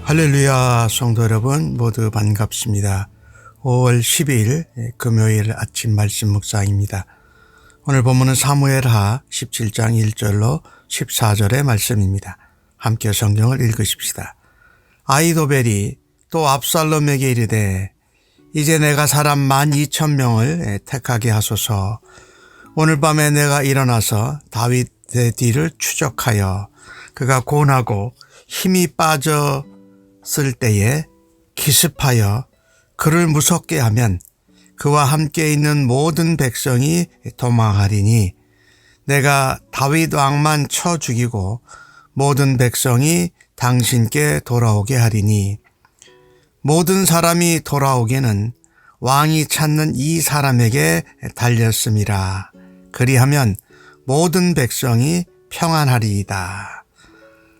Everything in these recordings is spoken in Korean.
할렐루야, 성도 여러분 모두 반갑습니다. 5월 12일 금요일 아침 말씀 묵상입니다. 오늘 본문은 사무엘하 17장 1절로 14절의 말씀입니다. 함께 성경을 읽으십시다. 아히도벨이 또 압살롬에게 이르되 이제 내가 사람 12,000명을 택하게 하소서. 오늘 밤에 내가 일어나서 다윗의 뒤를 추적하여 그가 고나고 힘이 빠졌을 때에 기습하여 그를 무섭게 하면 그와 함께 있는 모든 백성이 도망하리니 내가 다윗 왕만 쳐 죽이고 모든 백성이 당신께 돌아오게 하리니 모든 사람이 돌아오기는 왕이 찾는 이 사람에게 달렸음이라. 그리하면 모든 백성이 평안하리이다.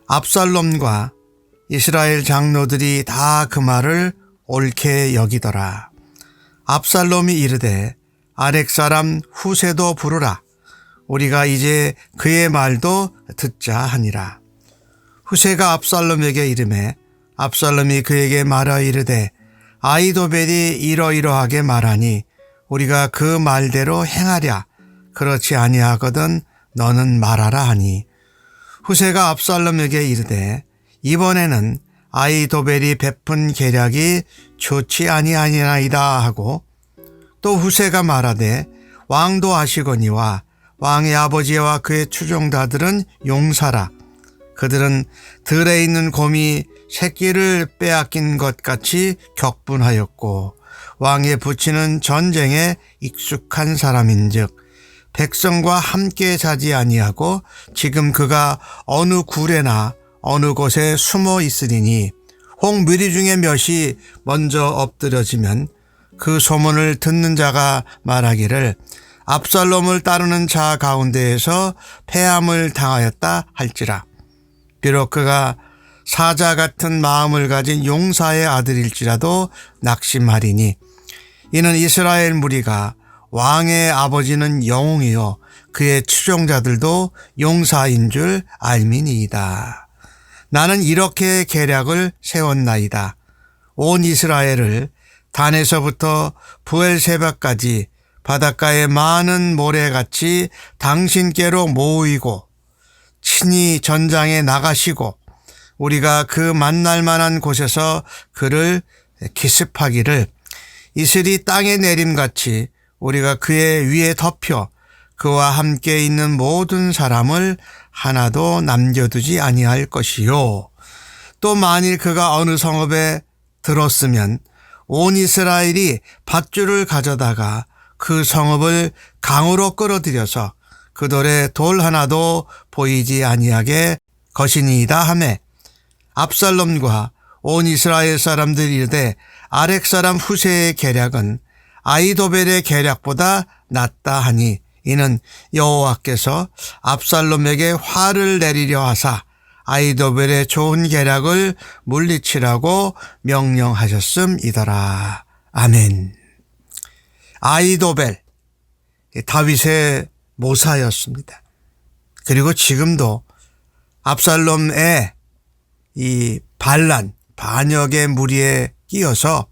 압살롬과 이스라엘 장로들이 다 그 말을 옳게 여기더라. 압살롬이 이르되 아렉 사람 후세도 부르라. 우리가 이제 그의 말도 듣자 하니라. 후세가 압살롬에게 이르매 압살롬이 그에게 말하 이르되 아히도벨이 이러이러하게 말하니 우리가 그 말대로 행하랴. 그렇지 아니하거든 너는 말하라 하니 후세가 압살롬에게 이르되 이번에는 아히도벨이 베푼 계략이 좋지 아니하니이다 하고 또 후세가 말하되 왕도 하시거니와 왕의 아버지와 그의 추종자들은 용사라. 그들은 들에 있는 곰이 새끼를 빼앗긴 것 같이 격분하였고 왕의 부친은 전쟁에 익숙한 사람인즉 백성과 함께 자지 아니하고 지금 그가 어느 굴에나 어느 곳에 숨어 있으리니 홍무리 중에 몇이 먼저 엎드려지면 그 소문을 듣는 자가 말하기를 압살롬을 따르는 자 가운데에서 패함을 당하였다 할지라. 비록 그가 사자 같은 마음을 가진 용사의 아들일지라도 낙심하리니 이는 이스라엘 무리가 왕의 아버지는 영웅이요 그의 추종자들도 용사인 줄 알미니이다. 나는 이렇게 계략을 세웠나이다. 온 이스라엘을 단에서부터 부엘세바까지 바닷가의 많은 모래같이 당신께로 모이고 친히 전장에 나가시고 우리가 그 만날 만한 곳에서 그를 기습하기를 이슬이 땅에 내림같이 우리가 그의 위에 덮여 그와 함께 있는 모든 사람을 하나도 남겨두지 아니할 것이요. 또 만일 그가 어느 성읍에 들었으면 온 이스라엘이 밧줄을 가져다가 그 성읍을 강으로 끌어들여서 그 돌에 돌 하나도 보이지 아니하게 것이니이다 하매 압살롬과 온 이스라엘 사람들이 이르되 아렉 사람 후세의 계략은 아히도벨의 계략보다 낫다 하니 이는 여호와께서 압살롬에게 화를 내리려 하사 아히도벨의 좋은 계략을 물리치라고 명령하셨음이더라. 아멘. 아히도벨, 다윗의 모사였습니다. 그리고 지금도 압살롬의 이 반역의 무리에 끼어서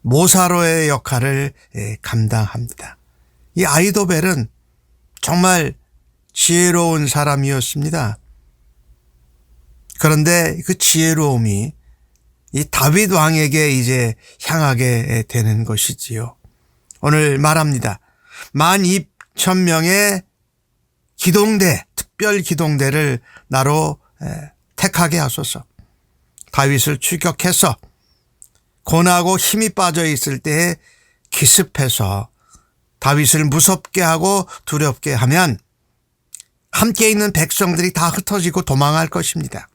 모사로의 역할을 감당합니다. 이 아히도벨은 정말 지혜로운 사람이었습니다. 그런데 그 지혜로움이 이 다윗 왕에게 이제 향하게 되는 것이지요. 오늘 말합니다. 12,000명의 기동대, 특별 기동대를 나로 택하게 하소서. 다윗을 추격해서 고나고 힘이 빠져 있을 때에 기습해서 다윗을 무섭게 하고 두렵게 하면 함께 있는 백성들이 다 흩어지고 도망할 것입니다.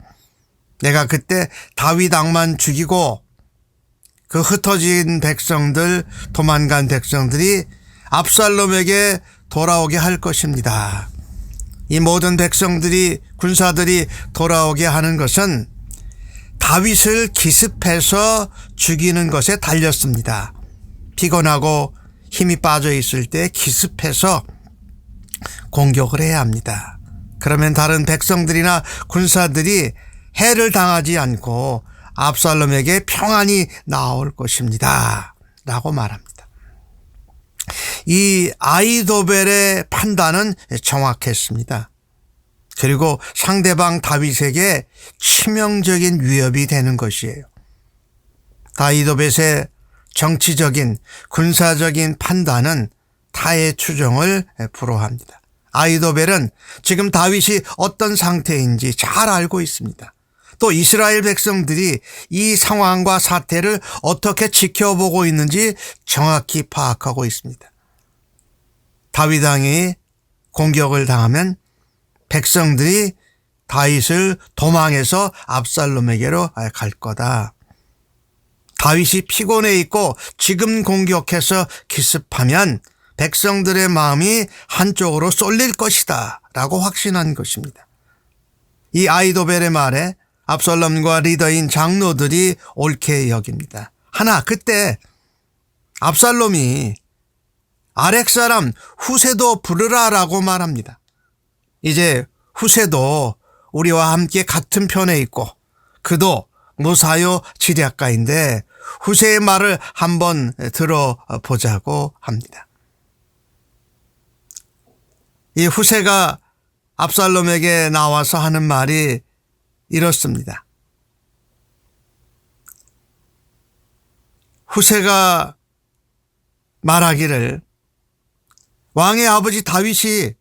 내가 그때 다윗 왕만 죽이고 그 흩어진 백성들, 도망간 백성들이 압살롬에게 돌아오게 할 것입니다. 이 모든 백성들이, 군사들이 돌아오게 하는 것은 다윗을 기습해서 죽이는 것에 달렸습니다. 피곤하고 힘이 빠져 있을 때 기습해서 공격을 해야 합니다. 그러면 다른 백성들이나 군사들이 해를 당하지 않고 압살롬에게 평안이 나올 것입니다. 라고 말합니다. 이 아히도벨의 판단은 정확했습니다. 그리고 상대방 다윗에게 치명적인 위협이 되는 것이에요. 아히도벨의 정치적인 군사적인 판단은 타의 추종을 불허합니다. 아히도벨은 지금 다윗이 어떤 상태인지 잘 알고 있습니다. 또 이스라엘 백성들이 이 상황과 사태를 어떻게 지켜보고 있는지 정확히 파악하고 있습니다. 다윗 왕이 공격을 당하면 백성들이 다윗을 도망해서 압살롬에게로 갈 거다. 다윗이 피곤해 있고 지금 공격해서 기습하면 백성들의 마음이 한쪽으로 쏠릴 것이다 라고 확신한 것입니다. 이 아히도벨의 말에 압살롬과 리더인 장로들이 옳게 여깁니다. 하나 그때 압살롬이 아렉 사람 후세도 부르라라고 말합니다. 이제 후세도 우리와 함께 같은 편에 있고 그도 무사요 지략가인데 후세의 말을 한번 들어보자고 합니다. 이 후세가 압살롬에게 나와서 하는 말이 이렇습니다. 후세가 말하기를 왕의 아버지 다윗이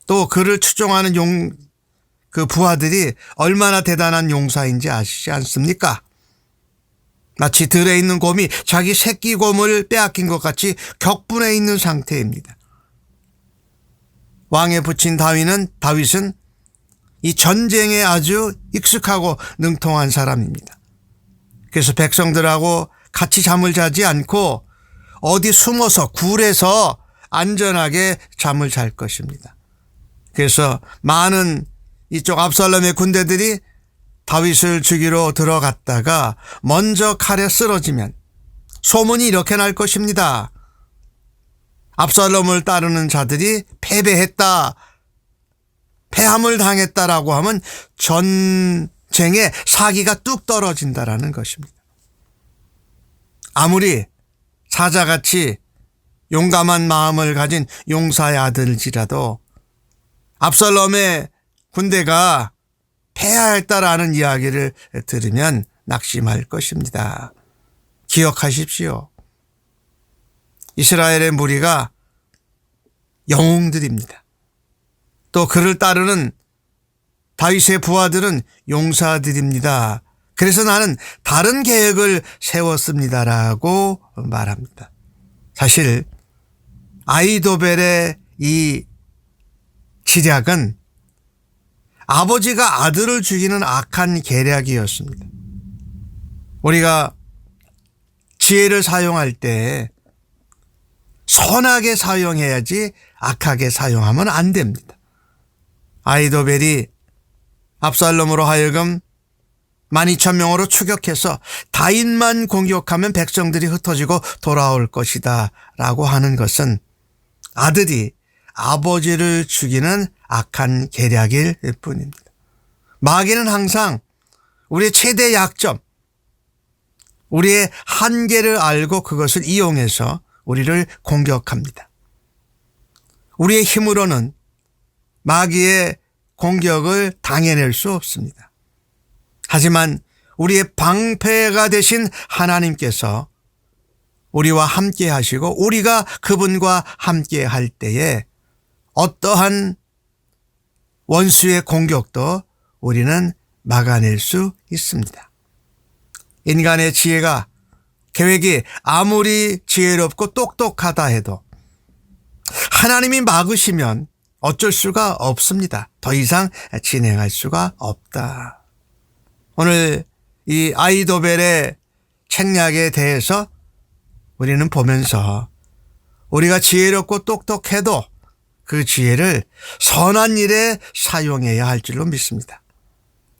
또 그를 추종하는 그 부하들이 얼마나 대단한 용사인지 아시지 않습니까? 마치 들에 있는 곰이 자기 새끼 곰을 빼앗긴 것 같이 격분해 있는 상태입니다. 왕에 붙인 다윗은 이 전쟁에 아주 익숙하고 능통한 사람입니다. 그래서 백성들하고 같이 잠을 자지 않고 어디 숨어서 굴에서 안전하게 잠을 잘 것입니다. 그래서 많은 이쪽 압살롬의 군대들이 다윗을 죽이러 들어갔다가 먼저 칼에 쓰러지면 소문이 이렇게 날 것입니다. 압살롬을 따르는 자들이 패배했다, 패함을 당했다라고 하면 전쟁에 사기가 뚝 떨어진다라는 것입니다. 아무리 사자같이 용감한 마음을 가진 용사의 아들일지라도 압살롬의 군대가 패하였다라는 이야기를 들으면 낙심할 것입니다. 기억하십시오. 이스라엘의 무리가 영웅들입니다. 또 그를 따르는 다윗의 부하들은 용사들입니다. 그래서 나는 다른 계획을 세웠습니다라고 말합니다. 사실 아히도벨의 이 지략은 아버지가 아들을 죽이는 악한 계략이었습니다. 우리가 지혜를 사용할 때 선하게 사용해야지 악하게 사용하면 안 됩니다. 아히도벨이 압살롬으로 하여금 12,000명으로 추격해서 다윗만 공격하면 백성들이 흩어지고 돌아올 것이다 라고 하는 것은 아들이 아버지를 죽이는 악한 계략일 뿐입니다. 마귀는 항상 우리의 최대 약점, 우리의 한계를 알고 그것을 이용해서 우리를 공격합니다. 우리의 힘으로는 마귀의 공격을 당해낼 수 없습니다. 하지만 우리의 방패가 되신 하나님께서 우리와 함께 하시고 우리가 그분과 함께 할 때에 어떠한 원수의 공격도 우리는 막아낼 수 있습니다. 인간의 지혜가 계획이 아무리 지혜롭고 똑똑하다 해도 하나님이 막으시면 어쩔 수가 없습니다. 더 이상 진행할 수가 없다. 오늘 이 아히도벨의 책략에 대해서 우리는 보면서 우리가 지혜롭고 똑똑해도 그 지혜를 선한 일에 사용해야 할 줄로 믿습니다.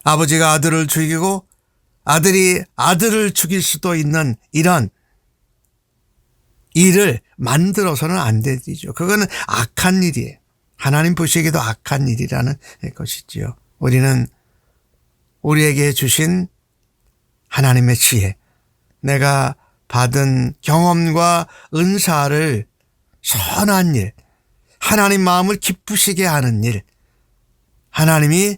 아버지가 아들을 죽이고 아들이 아들을 죽일 수도 있는 이런 일을 만들어서는 안 되죠. 그거는 악한 일이에요. 하나님 보시기에도 악한 일이라는 것이지요. 우리는 우리에게 주신 하나님의 지혜, 내가 받은 경험과 은사를 선한 일, 하나님 마음을 기쁘시게 하는 일, 하나님이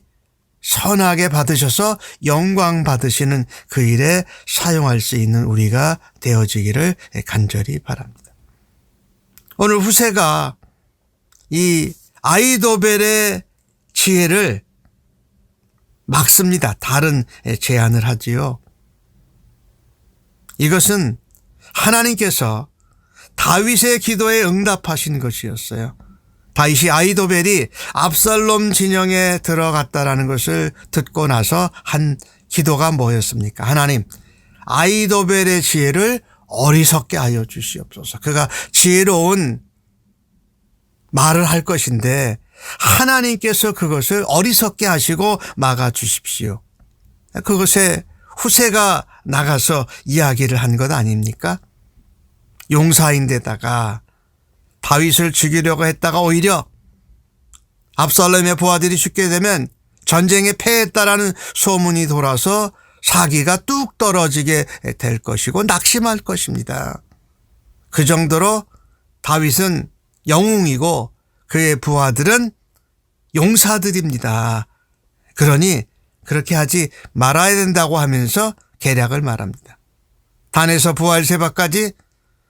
선하게 받으셔서 영광 받으시는 그 일에 사용할 수 있는 우리가 되어지기를 간절히 바랍니다. 오늘 후세가 이 아이도벨의 지혜를 막습니다. 다른 제안을 하지요. 이것은 하나님께서 다윗의 기도에 응답하신 것이었어요. 다윗이 아이도벨이 압살롬 진영에 들어갔다라는 것을 듣고 나서 한 기도가 뭐였습니까? 하나님, 아이도벨의 지혜를 어리석게 하여 주시옵소서. 그가 지혜로운 말을 할 것인데 하나님께서 그것을 어리석게 하시고 막아 주십시오. 그것에 후세가 나가서 이야기를 한 것 아닙니까? 용사인데다가 다윗을 죽이려고 했다가 오히려 압살롬의 부하들이 죽게 되면 전쟁에 패했다라는 소문이 돌아서 사기가 뚝 떨어지게 될 것이고 낙심할 것입니다. 그 정도로 다윗은 영웅이고 그의 부하들은 용사들입니다. 그러니 그렇게 하지 말아야 된다고 하면서 계략을 말합니다. 단에서 부엘세바까지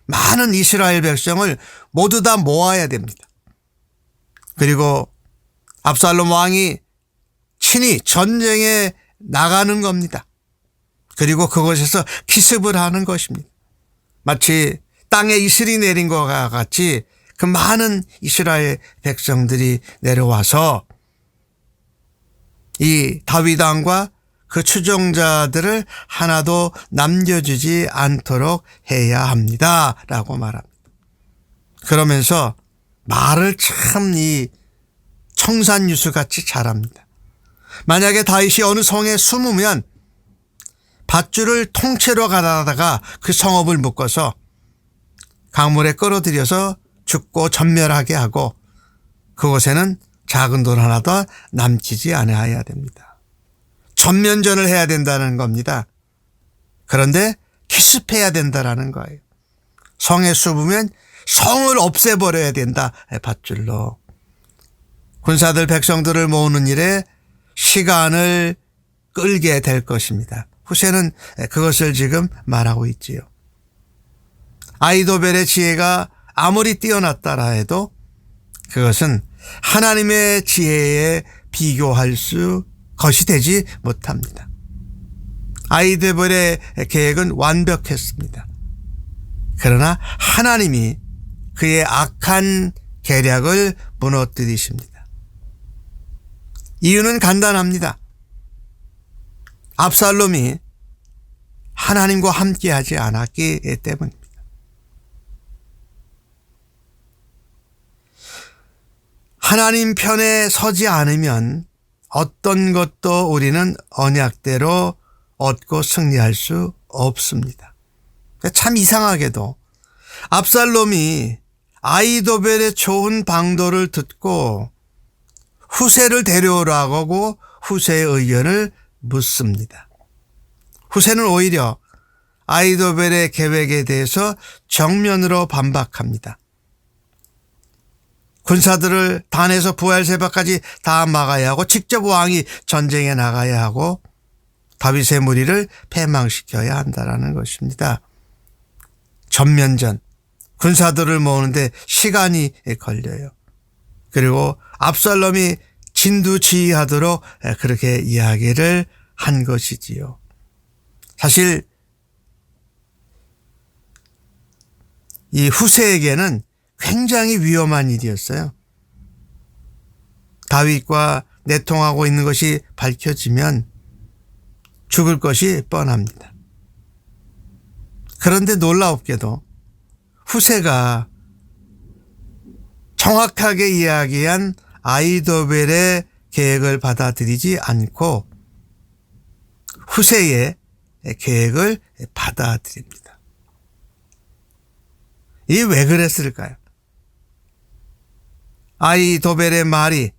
많은 이스라엘 백성을 모두 다 모아야 됩니다. 그리고 압살롬 왕이 친히 전쟁에 나가는 겁니다. 그리고 그곳에서 기습을 하는 것입니다. 마치 땅에 이슬이 내린 것과 같이 그 많은 이스라엘 백성들이 내려와서 이 다윗 왕과 그 추종자들을 하나도 남겨주지 않도록 해야 합니다. 라고 말합니다. 그러면서 말을 참 이 청산유수같이 잘합니다. 만약에 다윗이 어느 성에 숨으면 밧줄을 통째로 가다가 그 성읍을 묶어서 강물에 끌어들여서 죽고 전멸하게 하고 그곳에는 작은 돌 하나도 남기지 않아야 됩니다. 전면전을 해야 된다는 겁니다. 그런데 기습해야 된다라는 거예요. 성에 숨으면 성을 없애버려야 된다. 밧줄로. 군사들 백성들을 모으는 일에 시간을 끌게 될 것입니다. 후세는 그것을 지금 말하고 있지요. 아이도벨의 지혜가 아무리 뛰어났다라 해도 그것은 하나님의 지혜에 비교할 것이 되지 못합니다. 아이도벨의 계획은 완벽했습니다. 그러나 하나님이 그의 악한 계략을 무너뜨리십니다. 이유는 간단합니다. 압살롬이 하나님과 함께하지 않았기 때문입니다. 하나님 편에 서지 않으면 어떤 것도 우리는 언약대로 얻고 승리할 수 없습니다. 참 이상하게도 압살롬이 아이도벨의 좋은 방도를 듣고 후세를 데려오라고 후세의 의견을 묻습니다. 후세는 오히려 아이도벨의 계획에 대해서 정면으로 반박합니다. 군사들을 단에서 부엘세바까지 다 막아야 하고 직접 왕이 전쟁에 나가야 하고 다윗의 무리를 패망시켜야 한다는 것입니다. 전면전, 군사들을 모으는데 시간이 걸려요. 그리고 압살롬이 진두지휘하도록 그렇게 이야기를 한 것이지요. 사실 이 후세에게는 굉장히 위험한 일이었어요. 다윗과 내통하고 있는 것이 밝혀지면 죽을 것이 뻔합니다. 그런데 놀라웠게도 후세가 정확하게 이야기한 아이도벨의 계획을 받아들이지 않고 후세의 계획을 받아들입니다. 이게 왜 그랬을까요? 아이도벨의 말이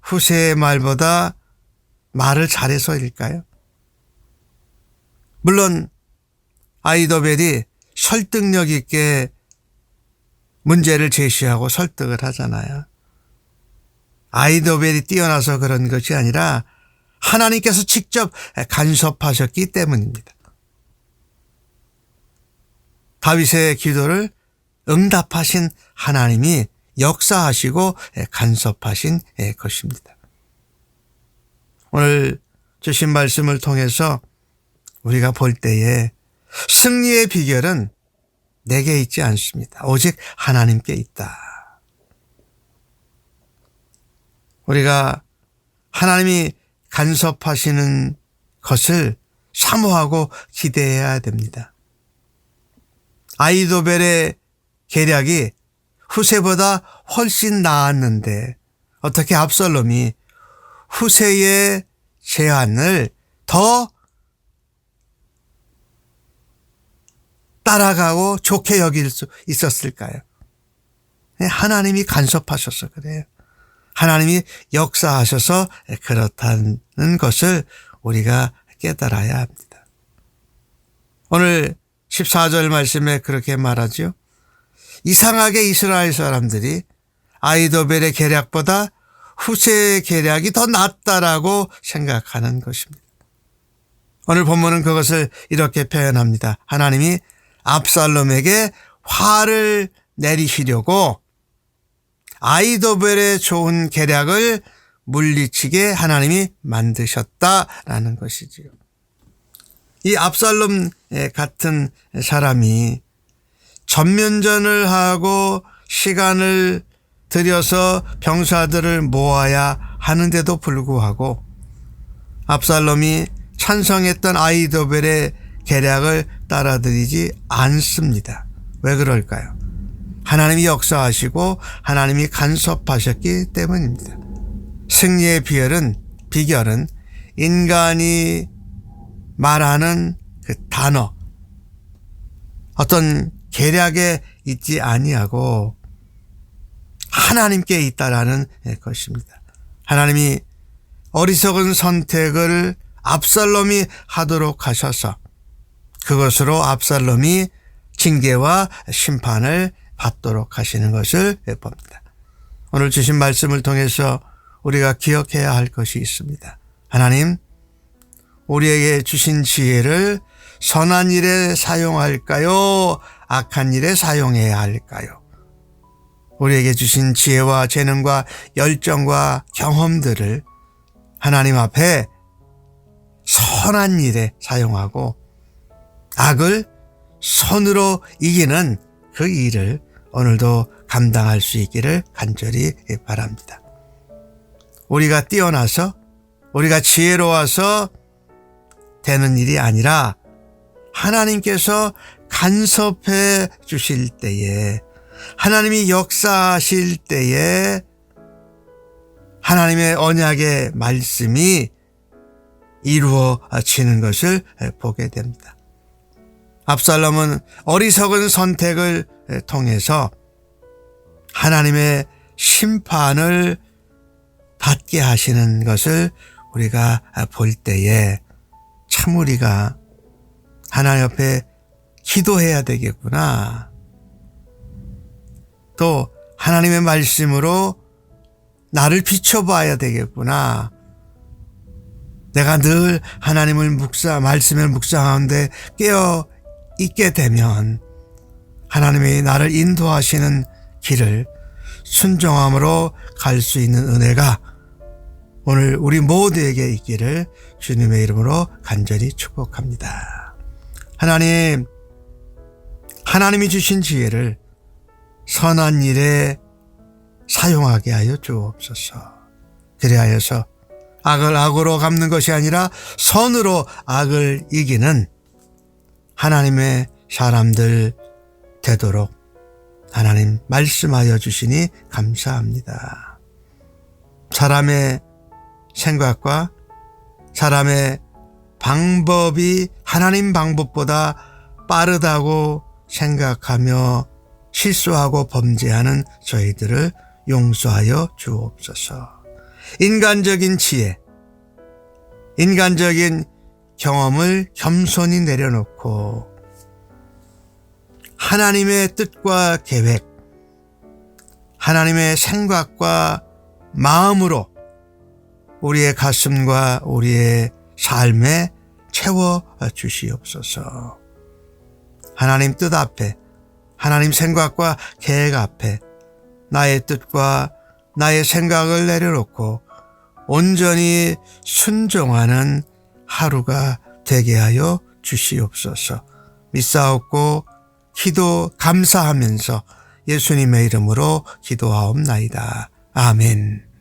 후세의 말보다 말을 잘해서일까요? 물론 아이도벨이 설득력 있게 문제를 제시하고 설득을 하잖아요. 아이도벨이 뛰어나서 그런 것이 아니라 하나님께서 직접 간섭하셨기 때문입니다. 다윗의 기도를 응답하신 하나님이 역사하시고 간섭하신 것입니다. 오늘 주신 말씀을 통해서 우리가 볼 때에 승리의 비결은 내게 있지 않습니다. 오직 하나님께 있다. 우리가 하나님이 간섭하시는 것을 사모하고 기대해야 됩니다. 아이도벨의 계략이 후세보다 훨씬 나았는데 어떻게 압살롬이 후세의 제안을 더 따라가고 좋게 여길 수 있었을까요? 하나님이 간섭하셔서 그래요. 하나님이 역사하셔서 그렇다는 것을 우리가 깨달아야 합니다. 오늘 14절 말씀에 그렇게 말하죠. 이상하게 이스라엘 사람들이 아이도벨의 계략보다 후세의 계략이 더 낫다라고 생각하는 것입니다. 오늘 본문은 그것을 이렇게 표현합니다. 하나님이 압살롬에게 화를 내리시려고 아이도벨의 좋은 계략을 물리치게 하나님이 만드셨다라는 것이지요. 이 압살롬 같은 사람이 전면전을 하고 시간을 들여서 병사들을 모아야 하는데도 불구하고 압살롬이 찬성했던 아이도벨의 계략을 따라들이지 않습니다. 왜 그럴까요? 하나님이 역사하시고 하나님이 간섭하셨기 때문입니다. 승리의 비결은 인간이 말하는 그 단어, 어떤 계략에 있지 아니하고 하나님께 있다라는 것입니다. 하나님이 어리석은 선택을 압살롬이 하도록 하셔서 그것으로 압살롬이 징계와 심판을 받도록 하시는 것을 봅니다. 오늘 주신 말씀을 통해서 우리가 기억해야 할 것이 있습니다. 하나님, 우리에게 주신 지혜를 선한 일에 사용할까요? 악한 일에 사용해야 할까요? 우리에게 주신 지혜와 재능과 열정과 경험들을 하나님 앞에 선한 일에 사용하고 악을 선으로 이기는 그 일을 오늘도 감당할 수 있기를 간절히 바랍니다. 우리가 뛰어나서 우리가 지혜로워서 되는 일이 아니라 하나님께서 간섭해 주실 때에 하나님이 역사하실 때에 하나님의 언약의 말씀이 이루어지는 것을 보게 됩니다. 압살롬은 어리석은 선택을 통해서 하나님의 심판을 받게 하시는 것을 우리가 볼 때에 참 우리가 하나님 앞에 기도해야 되겠구나. 또 하나님의 말씀으로 나를 비춰봐야 되겠구나. 내가 늘 하나님을 말씀을 묵상하는데 깨어 있게 되면 하나님이 나를 인도하시는 길을 순종함으로 갈 수 있는 은혜가 오늘 우리 모두에게 있기를 주님의 이름으로 간절히 축복합니다. 하나님이 주신 지혜를 선한 일에 사용하게 하여 주옵소서. 그리하여서 악을 악으로 갚는 것이 아니라 선으로 악을 이기는 하나님의 사람들 되도록 하나님 말씀하여 주시니 감사합니다. 사람의 생각과 사람의 방법이 하나님 방법보다 빠르다고 생각하며 실수하고 범죄하는 저희들을 용서하여 주옵소서. 인간적인 지혜, 인간적인 경험을 겸손히 내려놓고 하나님의 뜻과 계획, 하나님의 생각과 마음으로 우리의 가슴과 우리의 삶에 채워 주시옵소서. 하나님 뜻 앞에, 하나님 생각과 계획 앞에 나의 뜻과 나의 생각을 내려놓고 온전히 순종하는 하루가 되게 하여 주시옵소서. 믿사옵고 기도 감사하면서 예수님의 이름으로 기도하옵나이다. 아멘.